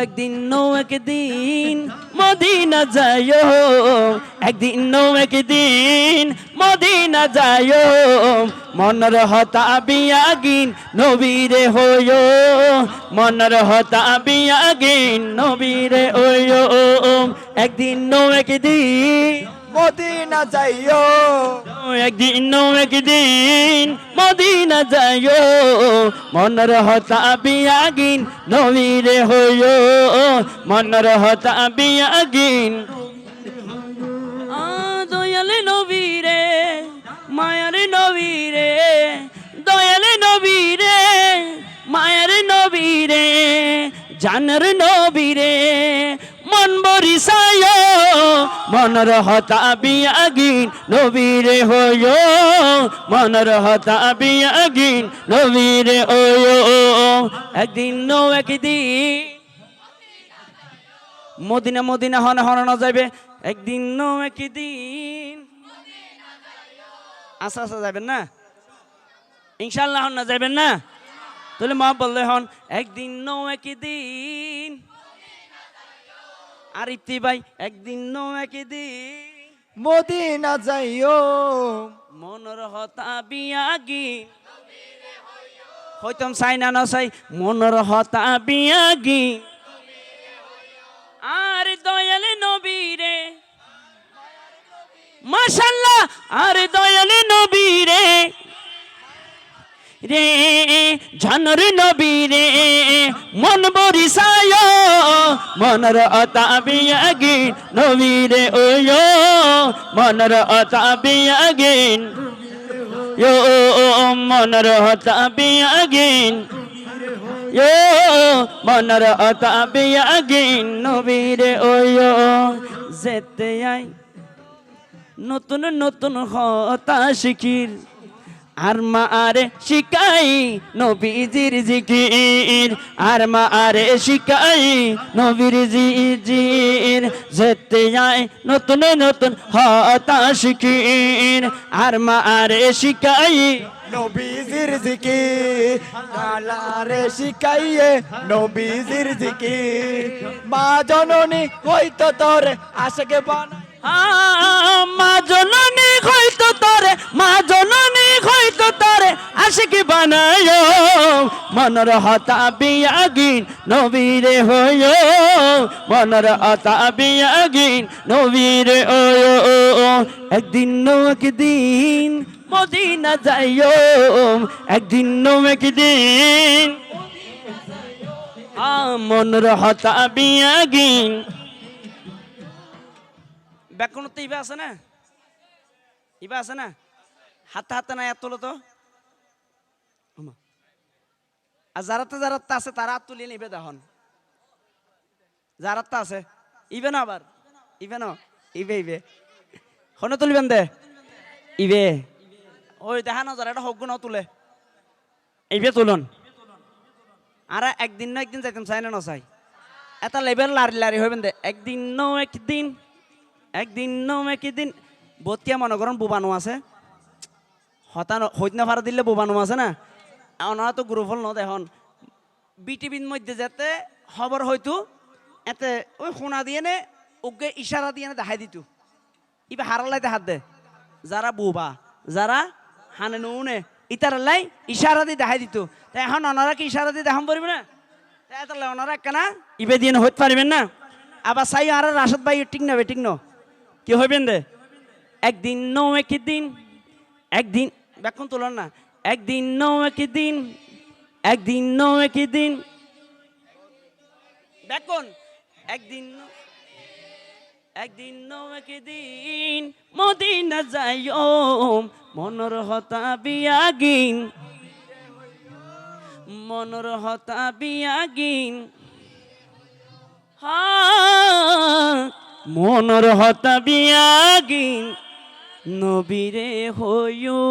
একদিন মদিনা যাইও, একদিন মদিনা যাইও, মনের হতা বিয়াগিন নবীরে হইও, মনের হতা বিয়াগিন নবীরে হইও, একদিন মদিনা যাইও, একদিন মদিনা যাইও, মনের হতা বিয়াগিন নবীরে হইও, মনের হতা বিয়াগিন। দয়ালে নবীরে, মায়ার নবীরে, দয়ালে নবীরে, মায়ার নবীরে, জানের নবীরে, মন বরিসায়, মনের হতা বিয়াগিন নবীরে হইও, মনের হতা বিয়াগিন নবীরে হইও, একদিন মদিনা মদিনা হনে হনানো যাবে, একদিন আচ্ছা আচ্ছা যাবেন না ইনশাল্লাহ, হন না যাবেন না, তাহলে মা বললে হন একদিন আর ইফতি ভাই একদিন মদিনা যাইও, মনের হতা বিয়াগিন হইতাম চাই না না চাই, মনের হতা বিয়াগিন। আর দয়ালে নবীরে, মাশাআল্লাহ, আর দয়ালে নবীরে রে, জানর নবীরে, মন বরিসায়, মনের হতা বিয়াগিন নবীরে ওয়ো, মনের হতা বিয়াগিন ও, মনের হতা বিয়াগিন ও, মনের হতা বিয়াগিন নবীরে ওয়ো, যেতে আই নতুন নতুন হতা শিখির, আর মা আরে শিকাই নবীজির জিকির, আর মা আরে শিকাই নবীর জিকির, যেতে যায় নতুন নতুন হতা শিখির, আর মা আরে শিকাই নবীজির জিকির, আলারে শিখাইয়ে নবীজির জিকির, মা জননী হইতো তোরে আশকে বানা, মা জননী হইতো তোরে, মা জননী হইতো তোরে আশিকি বানায়, মনের হতা বিয়াগিন নবীরে হইও, মনের হতা বিয়াগিন নবীরে হইও, একদিন মদিনা যাইও, একদিন মনের হতা বিয়াগিন। ব্যাকরণ তো ইবা আছে না, ইবা আছে না, হাতে হাতে না এত তো, আর যারা আছে তারা হাত তুলিয়ে নিবে, দেখুন যারা আছে ইবে না, আবার ইবে না, ইবে হনে তুলবেন দে, ইবে ওই দেখা না যারা এটা হক না তুলে, ইবে তুলুন, আর একদিন না একদিন যাইতাম চাই না চাই, এটা লেবেল লারি লারি হইবেন দে, একদিন একদিন বতিয়া মনে করেন বোবানো আছে, হইত না ভাড়া দিলে বোবানো আছে না, ওনারা তো গ্রুপ হল ন, দেখুন বিটিভির মধ্যে যেতে খবর হয়তো এতে ওই শোনা দিয়ে নে ওকে ইশারা দিয়ে দেখাই দিত, ইবা হারালাই দেখাত দে, যারা বোবা যারা হানে নুনে ইতারালাই ইশারা দিয়ে দেখাই দিত, তাই এখন ওনারা কি ইশারা দিয়ে দেখাম পারবে না, তাই ওনারা একখানা ইবে দিয়ে হইতে পারবেন না, আবার চাই আর রাশেদ ভাই ঠিক না ঠিক না কি হইবেন দে, একদিন একদিন ব্যাকুন তোলেন না, একদিন ব্যাকুন একদিন মদিনা যাইও, মনের হতা বিয়াগিন, মনের হতা বিয়াগিন, মনের হতা বিয়াগিন নবীরে হইও।